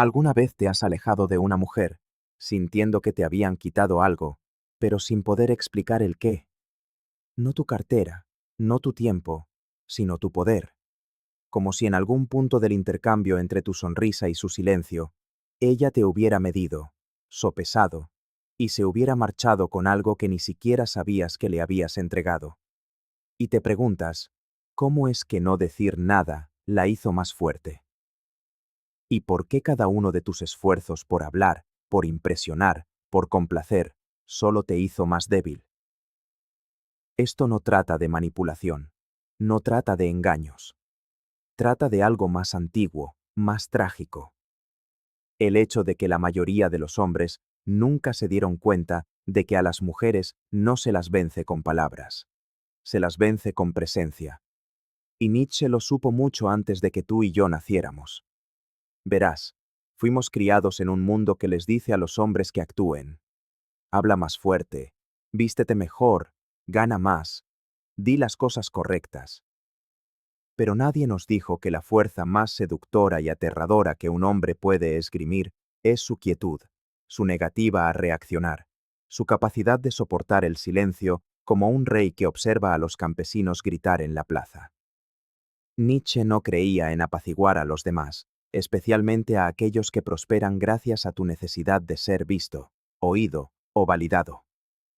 ¿Alguna vez te has alejado de una mujer, sintiendo que te habían quitado algo, pero sin poder explicar el qué? No tu cartera, no tu tiempo, sino tu poder. Como si en algún punto del intercambio entre tu sonrisa y su silencio, ella te hubiera medido, sopesado, y se hubiera marchado con algo que ni siquiera sabías que le habías entregado. Y te preguntas, ¿cómo es que no decir nada la hizo más fuerte? ¿Y por qué cada uno de tus esfuerzos por hablar, por impresionar, por complacer, solo te hizo más débil? Esto no trata de manipulación, no trata de engaños, trata de algo más antiguo, más trágico. El hecho de que la mayoría de los hombres nunca se dieron cuenta de que a las mujeres no se las vence con palabras, se las vence con presencia. Y Nietzsche lo supo mucho antes de que tú y yo naciéramos. Verás, fuimos criados en un mundo que les dice a los hombres que actúen. Habla más fuerte, vístete mejor, gana más, di las cosas correctas. Pero nadie nos dijo que la fuerza más seductora y aterradora que un hombre puede esgrimir es su quietud, su negativa a reaccionar, su capacidad de soportar el silencio como un rey que observa a los campesinos gritar en la plaza. Nietzsche no creía en apaciguar a los demás, especialmente a aquellos que prosperan gracias a tu necesidad de ser visto, oído o validado.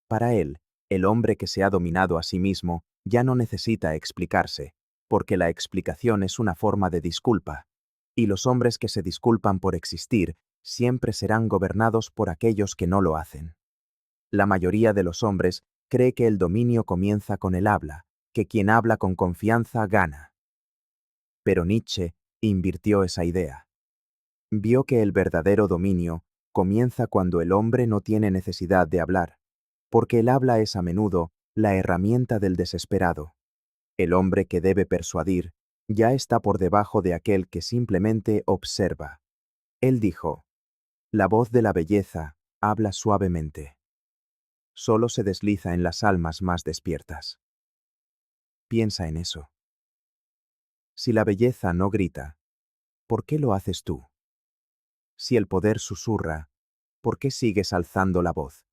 Para él, el hombre que se ha dominado a sí mismo ya no necesita explicarse, porque la explicación es una forma de disculpa, y los hombres que se disculpan por existir siempre serán gobernados por aquellos que no lo hacen. La mayoría de los hombres cree que el dominio comienza con el habla, que quien habla con confianza gana. Pero Nietzsche invirtió esa idea. Vio que el verdadero dominio comienza cuando el hombre no tiene necesidad de hablar, porque el habla es a menudo la herramienta del desesperado. El hombre que debe persuadir ya está por debajo de aquel que simplemente observa. Él dijo, la voz de la belleza habla suavemente. Solo se desliza en las almas más despiertas. Piensa en eso. Si la belleza no grita, ¿por qué lo haces tú? Si el poder susurra, ¿por qué sigues alzando la voz?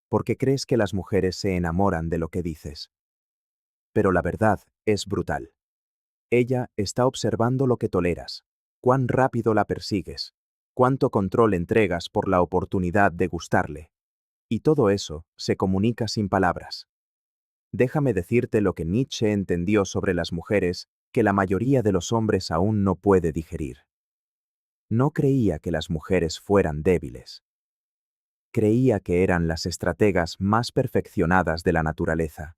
Porque crees que las mujeres se enamoran de lo que dices. Pero la verdad es brutal. Ella está observando lo que toleras, cuán rápido la persigues, cuánto control entregas por la oportunidad de gustarle. Y todo eso se comunica sin palabras. Déjame decirte lo que Nietzsche entendió sobre las mujeres que la mayoría de los hombres aún no puede digerir. No creía que las mujeres fueran débiles. Creía que eran las estrategas más perfeccionadas de la naturaleza.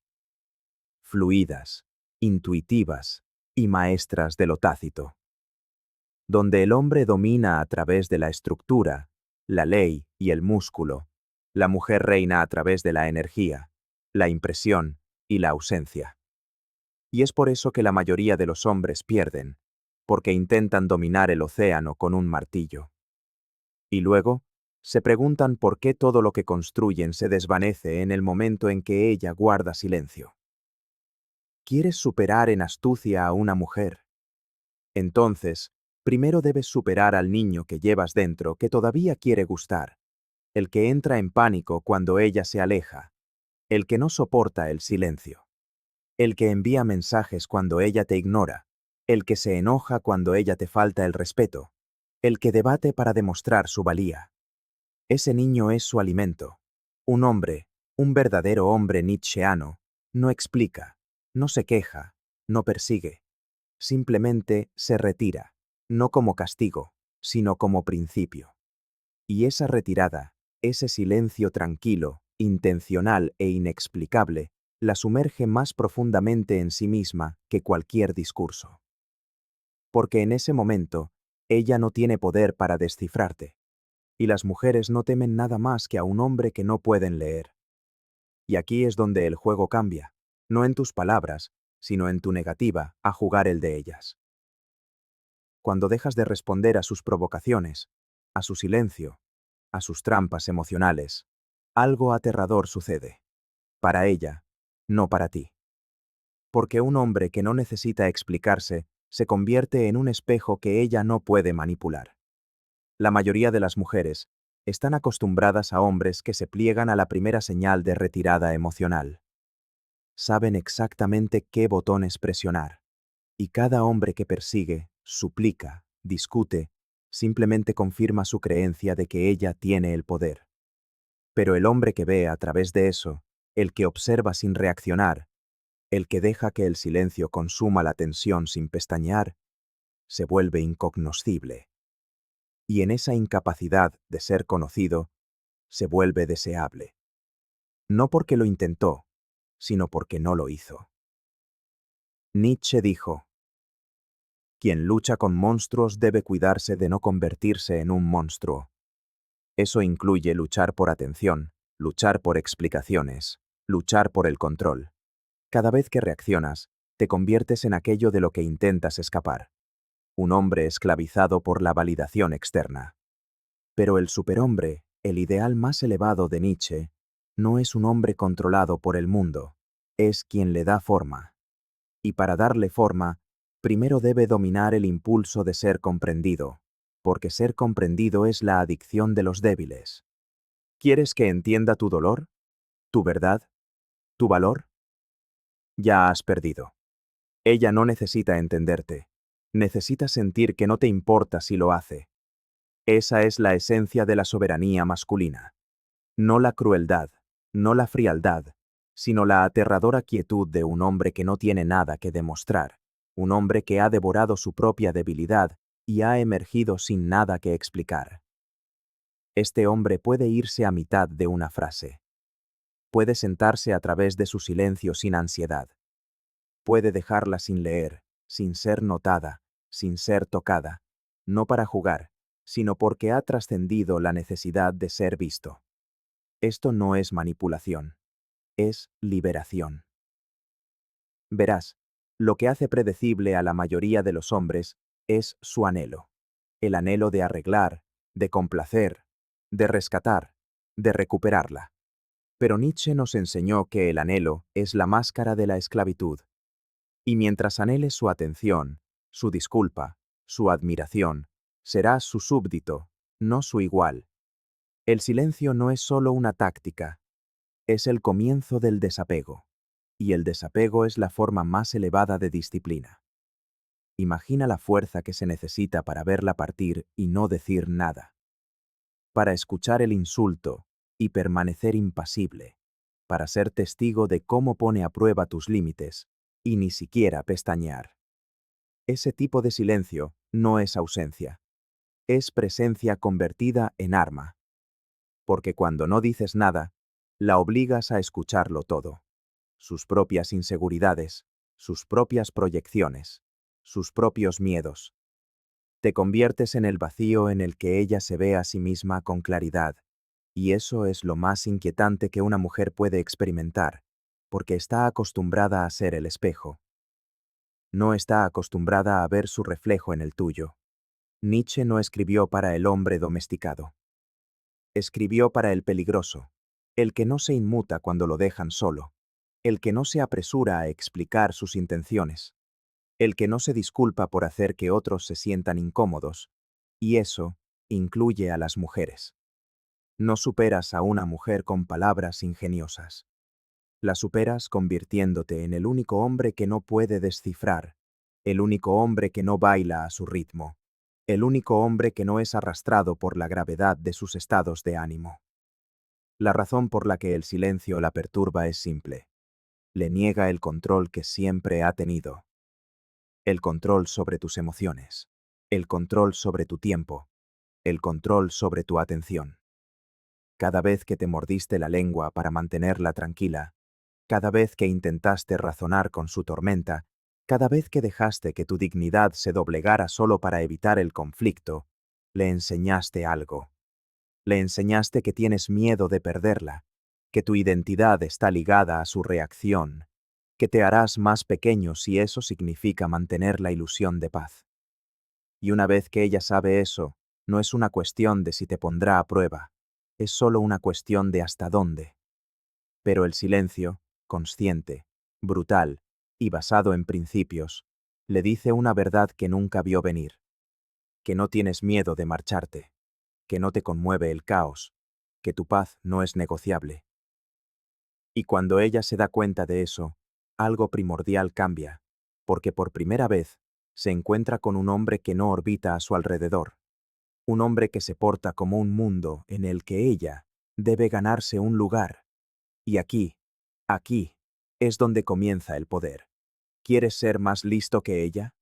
Fluidas, intuitivas y maestras de lo tácito. Donde el hombre domina a través de la estructura, la ley y el músculo, la mujer reina a través de la energía, la impresión y la ausencia. Y es por eso que la mayoría de los hombres pierden, porque intentan dominar el océano con un martillo. Y luego, se preguntan por qué todo lo que construyen se desvanece en el momento en que ella guarda silencio. ¿Quieres superar en astucia a una mujer? Entonces, primero debes superar al niño que llevas dentro que todavía quiere gustar, el que entra en pánico cuando ella se aleja, el que no soporta el silencio, el que envía mensajes cuando ella te ignora, el que se enoja cuando ella te falta el respeto, el que debate para demostrar su valía. Ese niño es su alimento. Un hombre, un verdadero hombre nietzscheano, no explica, no se queja, no persigue. Simplemente se retira, no como castigo, sino como principio. Y esa retirada, ese silencio tranquilo, intencional e inexplicable, la sumerge más profundamente en sí misma que cualquier discurso. Porque en ese momento, ella no tiene poder para descifrarte, y las mujeres no temen nada más que a un hombre que no pueden leer. Y aquí es donde el juego cambia, no en tus palabras, sino en tu negativa a jugar el de ellas. Cuando dejas de responder a sus provocaciones, a su silencio, a sus trampas emocionales, algo aterrador sucede. Para ella, no para ti. Porque un hombre que no necesita explicarse se convierte en un espejo que ella no puede manipular. La mayoría de las mujeres están acostumbradas a hombres que se pliegan a la primera señal de retirada emocional. Saben exactamente qué botones presionar. Y cada hombre que persigue, suplica, discute, simplemente confirma su creencia de que ella tiene el poder. Pero el hombre que ve a través de eso, el que observa sin reaccionar, el que deja que el silencio consuma la tensión sin pestañear, se vuelve incognoscible. Y en esa incapacidad de ser conocido, se vuelve deseable. No porque lo intentó, sino porque no lo hizo. Nietzsche dijo: quien lucha con monstruos debe cuidarse de no convertirse en un monstruo. Eso incluye luchar por atención, luchar por explicaciones, luchar por el control. Cada vez que reaccionas, te conviertes en aquello de lo que intentas escapar. Un hombre esclavizado por la validación externa. Pero el superhombre, el ideal más elevado de Nietzsche, no es un hombre controlado por el mundo, es quien le da forma. Y para darle forma, primero debe dominar el impulso de ser comprendido, porque ser comprendido es la adicción de los débiles. ¿Quieres que entienda tu dolor? ¿Tu verdad? ¿Tu valor? Ya has perdido. Ella no necesita entenderte. Necesita sentir que no te importa si lo hace. Esa es la esencia de la soberanía masculina. No la crueldad, no la frialdad, sino la aterradora quietud de un hombre que no tiene nada que demostrar, un hombre que ha devorado su propia debilidad y ha emergido sin nada que explicar. Este hombre puede irse a mitad de una frase. Puede sentarse a través de su silencio sin ansiedad. Puede dejarla sin leer, sin ser notada, sin ser tocada, no para jugar, sino porque ha trascendido la necesidad de ser visto. Esto no es manipulación, es liberación. Verás, lo que hace predecible a la mayoría de los hombres es su anhelo. El anhelo de arreglar, de complacer, de rescatar, de recuperarla. Pero Nietzsche nos enseñó que el anhelo es la máscara de la esclavitud. Y mientras anheles su atención, su disculpa, su admiración, serás su súbdito, no su igual. El silencio no es solo una táctica, es el comienzo del desapego. Y el desapego es la forma más elevada de disciplina. Imagina la fuerza que se necesita para verla partir y no decir nada. Para escuchar el insulto y permanecer impasible. Para ser testigo de cómo pone a prueba tus límites y ni siquiera pestañear. Ese tipo de silencio no es ausencia. Es presencia convertida en arma. Porque cuando no dices nada, la obligas a escucharlo todo. Sus propias inseguridades, sus propias proyecciones, sus propios miedos. Te conviertes en el vacío en el que ella se ve a sí misma con claridad, y eso es lo más inquietante que una mujer puede experimentar, porque está acostumbrada a ser el espejo. No está acostumbrada a ver su reflejo en el tuyo. Nietzsche no escribió para el hombre domesticado. Escribió para el peligroso, el que no se inmuta cuando lo dejan solo, el que no se apresura a explicar sus intenciones, el que no se disculpa por hacer que otros se sientan incómodos, y eso incluye a las mujeres. No superas a una mujer con palabras ingeniosas. La superas convirtiéndote en el único hombre que no puede descifrar, el único hombre que no baila a su ritmo, el único hombre que no es arrastrado por la gravedad de sus estados de ánimo. La razón por la que el silencio la perturba es simple. Le niega el control que siempre ha tenido. El control sobre tus emociones, el control sobre tu tiempo, el control sobre tu atención. Cada vez que te mordiste la lengua para mantenerla tranquila, cada vez que intentaste razonar con su tormenta, cada vez que dejaste que tu dignidad se doblegara solo para evitar el conflicto, le enseñaste algo. Le enseñaste que tienes miedo de perderla, que tu identidad está ligada a su reacción, que te harás más pequeño si eso significa mantener la ilusión de paz. Y una vez que ella sabe eso, no es una cuestión de si te pondrá a prueba, es solo una cuestión de hasta dónde. Pero el silencio, consciente, brutal y basado en principios, le dice una verdad que nunca vio venir, que no tienes miedo de marcharte, que no te conmueve el caos, que tu paz no es negociable. Y cuando ella se da cuenta de eso, algo primordial cambia, porque por primera vez se encuentra con un hombre que no orbita a su alrededor, un hombre que se porta como un mundo en el que ella debe ganarse un lugar. Y aquí, es donde comienza el poder. ¿Quieres ser más listo que ella?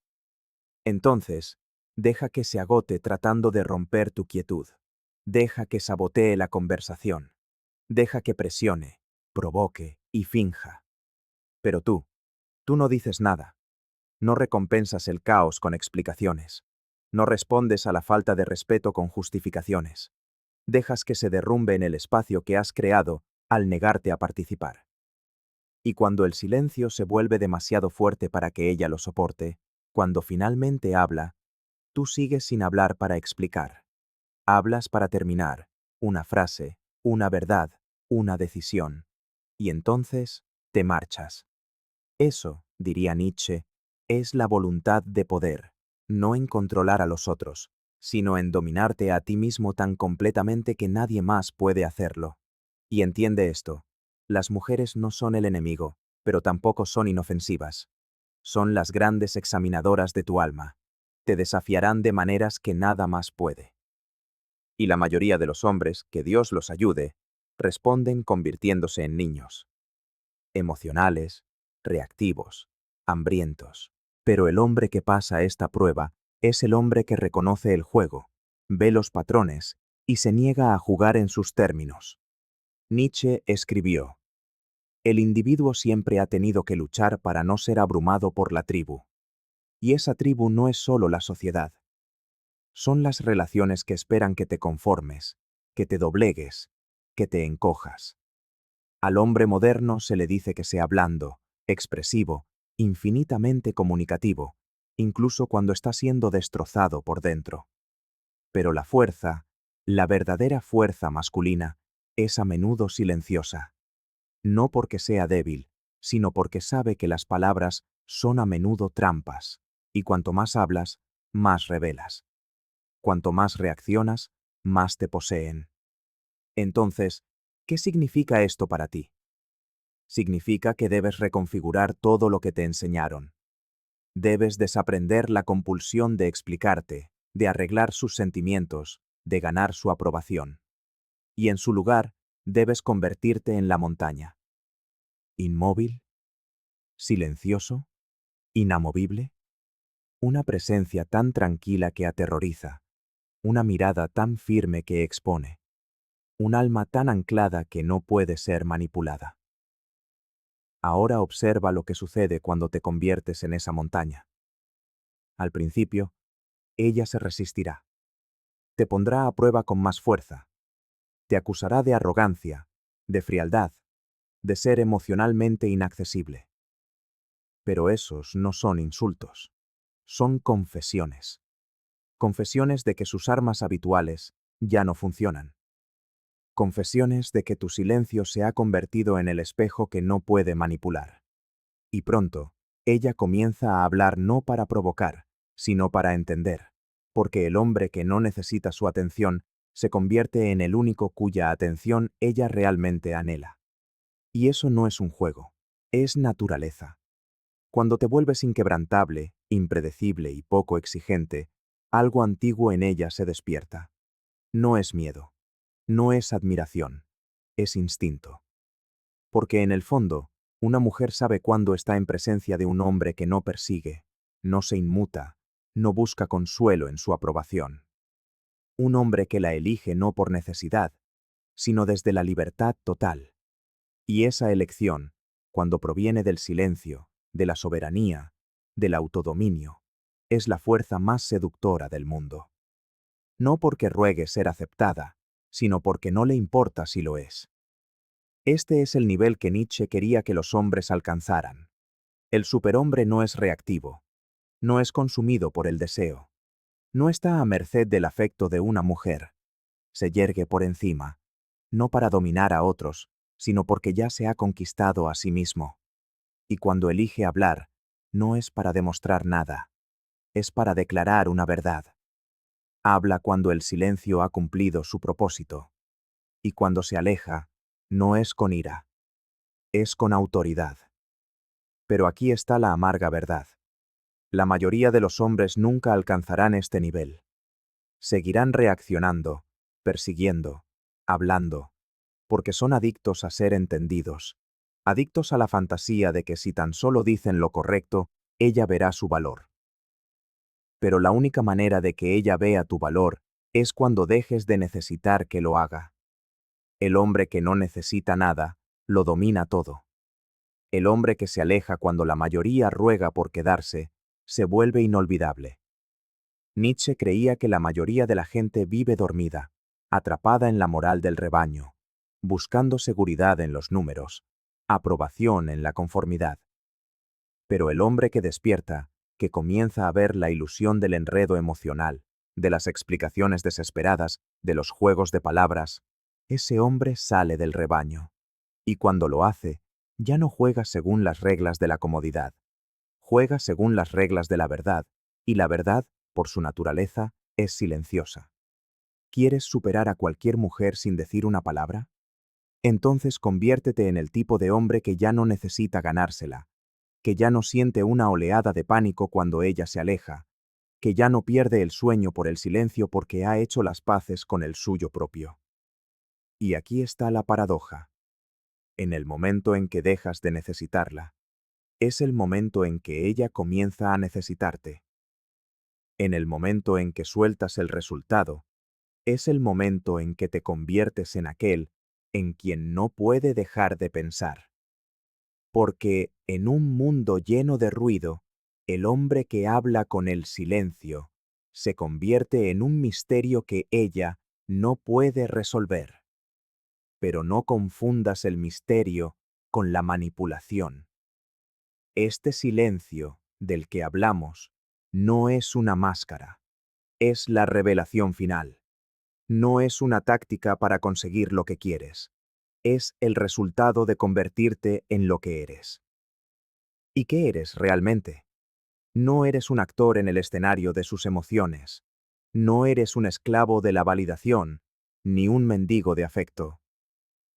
Entonces, deja que se agote tratando de romper tu quietud. Deja que sabotee la conversación. Deja que presione, provoque y finja. Pero tú no dices nada. No recompensas el caos con explicaciones. No respondes a la falta de respeto con justificaciones. Dejas que se derrumbe en el espacio que has creado al negarte a participar. Y cuando el silencio se vuelve demasiado fuerte para que ella lo soporte, cuando finalmente habla, tú sigues sin hablar para explicar. Hablas para terminar, una frase, una verdad, una decisión. Y entonces te marchas. Eso, diría Nietzsche, es la voluntad de poder, no en controlar a los otros, sino en dominarte a ti mismo tan completamente que nadie más puede hacerlo. Y entiende esto, las mujeres no son el enemigo, pero tampoco son inofensivas. Son las grandes examinadoras de tu alma. Te desafiarán de maneras que nada más puede. Y la mayoría de los hombres, que Dios los ayude, responden convirtiéndose en niños. Emocionales, reactivos, hambrientos. Pero el hombre que pasa esta prueba es el hombre que reconoce el juego, ve los patrones y se niega a jugar en sus términos. Nietzsche escribió: el individuo siempre ha tenido que luchar para no ser abrumado por la tribu. Y esa tribu no es solo la sociedad. Son las relaciones que esperan que te conformes, que te doblegues, que te encojas. Al hombre moderno se le dice que sea blando, expresivo, infinitamente comunicativo, incluso cuando está siendo destrozado por dentro. Pero la fuerza, la verdadera fuerza masculina, es a menudo silenciosa. No porque sea débil, sino porque sabe que las palabras son a menudo trampas, y cuanto más hablas, más revelas. Cuanto más reaccionas, más te poseen. Entonces, ¿qué significa esto para ti? Significa que debes reconfigurar todo lo que te enseñaron. Debes desaprender la compulsión de explicarte, de arreglar sus sentimientos, de ganar su aprobación. Y en su lugar, debes convertirte en la montaña. Inmóvil, silencioso, inamovible. Una presencia tan tranquila que aterroriza, una mirada tan firme que expone, un alma tan anclada que no puede ser manipulada. Ahora observa lo que sucede cuando te conviertes en esa montaña. Al principio, ella se resistirá. Te pondrá a prueba con más fuerza. Te acusará de arrogancia, de frialdad, de ser emocionalmente inaccesible. Pero esos no son insultos. Son confesiones. Confesiones de que sus armas habituales ya no funcionan. Confesiones de que tu silencio se ha convertido en el espejo que no puede manipular. Y pronto, ella comienza a hablar no para provocar, sino para entender, porque el hombre que no necesita su atención se convierte en el único cuya atención ella realmente anhela. Y eso no es un juego, es naturaleza. Cuando te vuelves inquebrantable, impredecible y poco exigente, algo antiguo en ella se despierta. No es miedo, no es admiración, es instinto. Porque en el fondo, una mujer sabe cuándo está en presencia de un hombre que no persigue, no se inmuta, no busca consuelo en su aprobación. Un hombre que la elige no por necesidad, sino desde la libertad total. Y esa elección, cuando proviene del silencio, de la soberanía, del autodominio, es la fuerza más seductora del mundo. No porque ruegue ser aceptada, sino porque no le importa si lo es. Este es el nivel que Nietzsche quería que los hombres alcanzaran. El superhombre no es reactivo, no es consumido por el deseo, no está a merced del afecto de una mujer. Se yergue por encima, no para dominar a otros, sino porque ya se ha conquistado a sí mismo. Y cuando elige hablar, no es para demostrar nada, es para declarar una verdad. Habla cuando el silencio ha cumplido su propósito. Y cuando se aleja, no es con ira, es con autoridad. Pero aquí está la amarga verdad. La mayoría de los hombres nunca alcanzarán este nivel. Seguirán reaccionando, persiguiendo, hablando, porque son adictos a ser entendidos, adictos a la fantasía de que si tan solo dicen lo correcto, ella verá su valor. Pero la única manera de que ella vea tu valor es cuando dejes de necesitar que lo haga. El hombre que no necesita nada, lo domina todo. El hombre que se aleja cuando la mayoría ruega por quedarse, se vuelve inolvidable. Nietzsche creía que la mayoría de la gente vive dormida, atrapada en la moral del rebaño, buscando seguridad en los números, aprobación en la conformidad. Pero el hombre que despierta, que comienza a ver la ilusión del enredo emocional, de las explicaciones desesperadas, de los juegos de palabras, ese hombre sale del rebaño. Y cuando lo hace, ya no juega según las reglas de la comodidad. Juega según las reglas de la verdad, y la verdad, por su naturaleza, es silenciosa. ¿Quieres superar a cualquier mujer sin decir una palabra? Entonces conviértete en el tipo de hombre que ya no necesita ganársela, que ya no siente una oleada de pánico cuando ella se aleja, que ya no pierde el sueño por el silencio porque ha hecho las paces con el suyo propio. Y aquí está la paradoja. En el momento en que dejas de necesitarla, es el momento en que ella comienza a necesitarte. En el momento en que sueltas el resultado, es el momento en que te conviertes en aquel en quien no puede dejar de pensar. Porque en un mundo lleno de ruido, el hombre que habla con el silencio se convierte en un misterio que ella no puede resolver. Pero no confundas el misterio con la manipulación. Este silencio del que hablamos no es una máscara, es la revelación final. No es una táctica para conseguir lo que quieres, es el resultado de convertirte en lo que eres. ¿Y qué eres realmente? No eres un actor en el escenario de sus emociones, no eres un esclavo de la validación, ni un mendigo de afecto.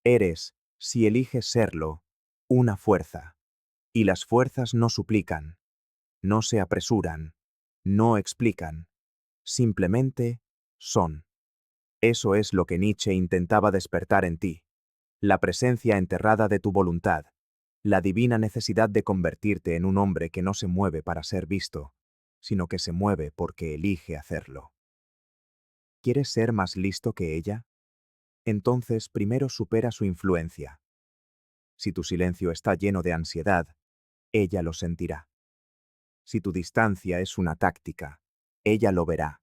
Eres, si eliges serlo, una fuerza. Y las fuerzas no suplican, no se apresuran, no explican, simplemente son. Eso es lo que Nietzsche intentaba despertar en ti, la presencia enterrada de tu voluntad, la divina necesidad de convertirte en un hombre que no se mueve para ser visto, sino que se mueve porque elige hacerlo. ¿Quieres ser más listo que ella? Entonces primero supera su influencia. Si tu silencio está lleno de ansiedad, ella lo sentirá. Si tu distancia es una táctica, ella lo verá.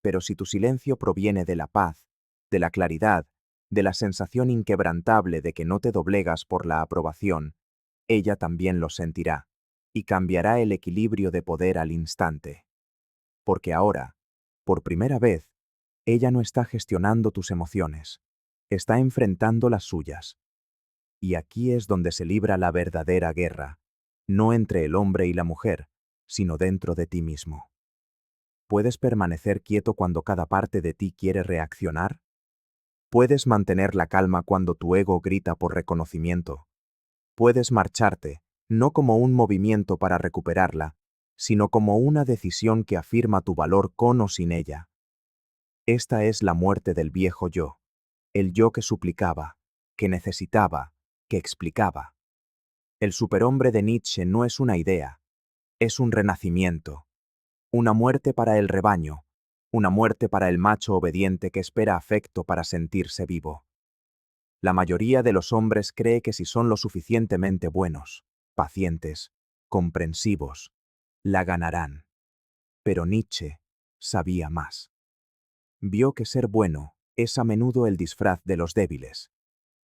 Pero si tu silencio proviene de la paz, de la claridad, de la sensación inquebrantable de que no te doblegas por la aprobación, ella también lo sentirá, y cambiará el equilibrio de poder al instante. Porque ahora, por primera vez, ella no está gestionando tus emociones, está enfrentando las suyas. Y aquí es donde se libra la verdadera guerra, no entre el hombre y la mujer, sino dentro de ti mismo. ¿Puedes permanecer quieto cuando cada parte de ti quiere reaccionar? ¿Puedes mantener la calma cuando tu ego grita por reconocimiento? Puedes marcharte, no como un movimiento para recuperarla, sino como una decisión que afirma tu valor con o sin ella. Esta es la muerte del viejo yo, el yo que suplicaba, que necesitaba, que explicaba. El superhombre de Nietzsche no es una idea, es un renacimiento, una muerte para el rebaño, una muerte para el macho obediente que espera afecto para sentirse vivo. La mayoría de los hombres cree que si son lo suficientemente buenos, pacientes, comprensivos, la ganarán. Pero Nietzsche sabía más. Vio que ser bueno es a menudo el disfraz de los débiles,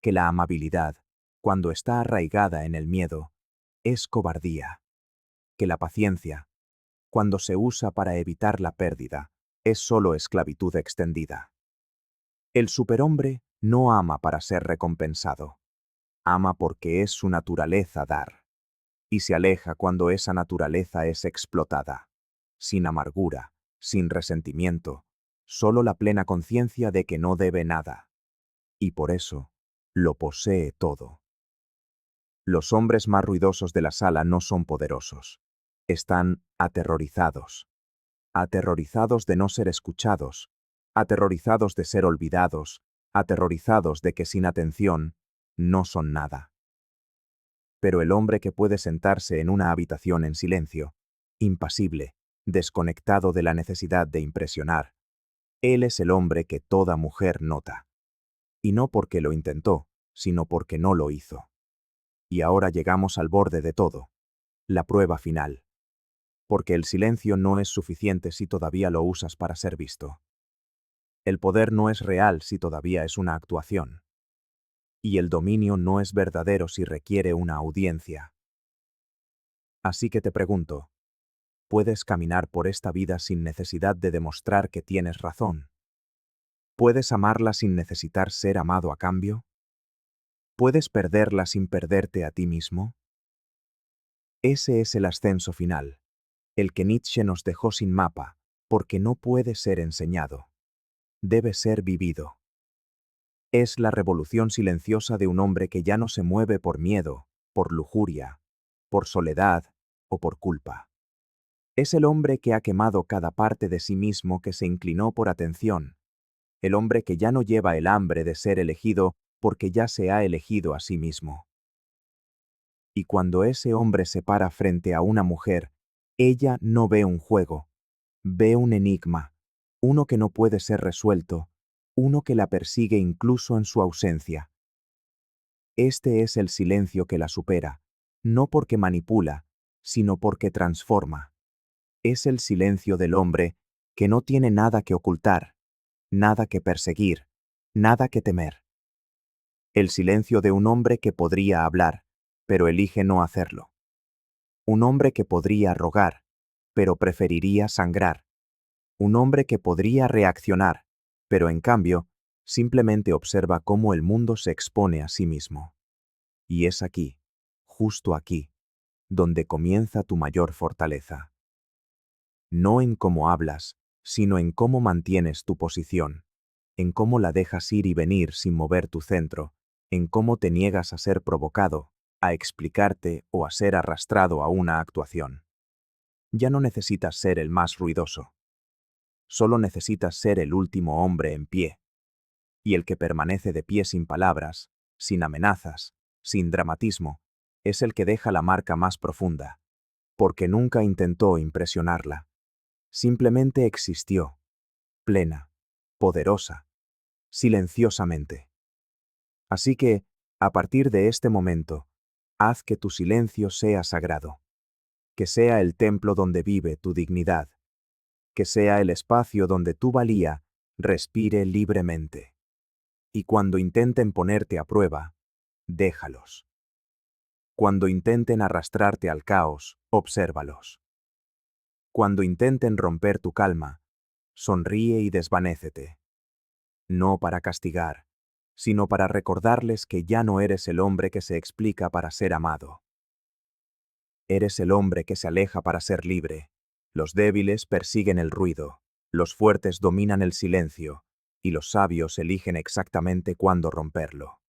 que la amabilidad, cuando está arraigada en el miedo, es cobardía, que la paciencia, cuando se usa para evitar la pérdida, es solo esclavitud extendida. El superhombre no ama para ser recompensado. Ama porque es su naturaleza dar. Y se aleja cuando esa naturaleza es explotada. Sin amargura, sin resentimiento, solo la plena conciencia de que no debe nada. Y por eso, lo posee todo. Los hombres más ruidosos de la sala no son poderosos. Están aterrorizados. Aterrorizados de no ser escuchados. Aterrorizados de ser olvidados. Aterrorizados de que sin atención, no son nada. Pero el hombre que puede sentarse en una habitación en silencio, impasible, desconectado de la necesidad de impresionar, él es el hombre que toda mujer nota. Y no porque lo intentó, sino porque no lo hizo. Y ahora llegamos al borde de todo, la prueba final. Porque el silencio no es suficiente si todavía lo usas para ser visto. El poder no es real si todavía es una actuación. Y el dominio no es verdadero si requiere una audiencia. Así que te pregunto, ¿puedes caminar por esta vida sin necesidad de demostrar que tienes razón? ¿Puedes amarla sin necesitar ser amado a cambio? ¿Puedes perderla sin perderte a ti mismo? Ese es el ascenso final, el que Nietzsche nos dejó sin mapa, porque no puede ser enseñado. Debe ser vivido. Es la revolución silenciosa de un hombre que ya no se mueve por miedo, por lujuria, por soledad o por culpa. Es el hombre que ha quemado cada parte de sí mismo que se inclinó por atención, el hombre que ya no lleva el hambre de ser elegido porque ya se ha elegido a sí mismo. Y cuando ese hombre se para frente a una mujer, ella no ve un juego, ve un enigma, uno que no puede ser resuelto, uno que la persigue incluso en su ausencia. Este es el silencio que la supera, no porque manipula, sino porque transforma. Es el silencio del hombre que no tiene nada que ocultar, nada que perseguir, nada que temer. El silencio de un hombre que podría hablar, pero elige no hacerlo. Un hombre que podría rogar, pero preferiría sangrar. Un hombre que podría reaccionar, pero en cambio, simplemente observa cómo el mundo se expone a sí mismo. Y es aquí, justo aquí, donde comienza tu mayor fortaleza. No en cómo hablas, sino en cómo mantienes tu posición, en cómo la dejas ir y venir sin mover tu centro, en cómo te niegas a ser provocado, a explicarte o a ser arrastrado a una actuación. Ya no necesitas ser el más ruidoso. Solo necesitas ser el último hombre en pie. Y el que permanece de pie sin palabras, sin amenazas, sin dramatismo, es el que deja la marca más profunda, porque nunca intentó impresionarla. Simplemente existió, plena, poderosa, silenciosamente. Así que, a partir de este momento, haz que tu silencio sea sagrado, que sea el templo donde vive tu dignidad, que sea el espacio donde tu valía respire libremente. Y cuando intenten ponerte a prueba, déjalos. Cuando intenten arrastrarte al caos, obsérvalos. Cuando intenten romper tu calma, sonríe y desvanécete. No para castigar, sino para recordarles que ya no eres el hombre que se explica para ser amado. Eres el hombre que se aleja para ser libre. Los débiles persiguen el ruido, los fuertes dominan el silencio, y los sabios eligen exactamente cuándo romperlo.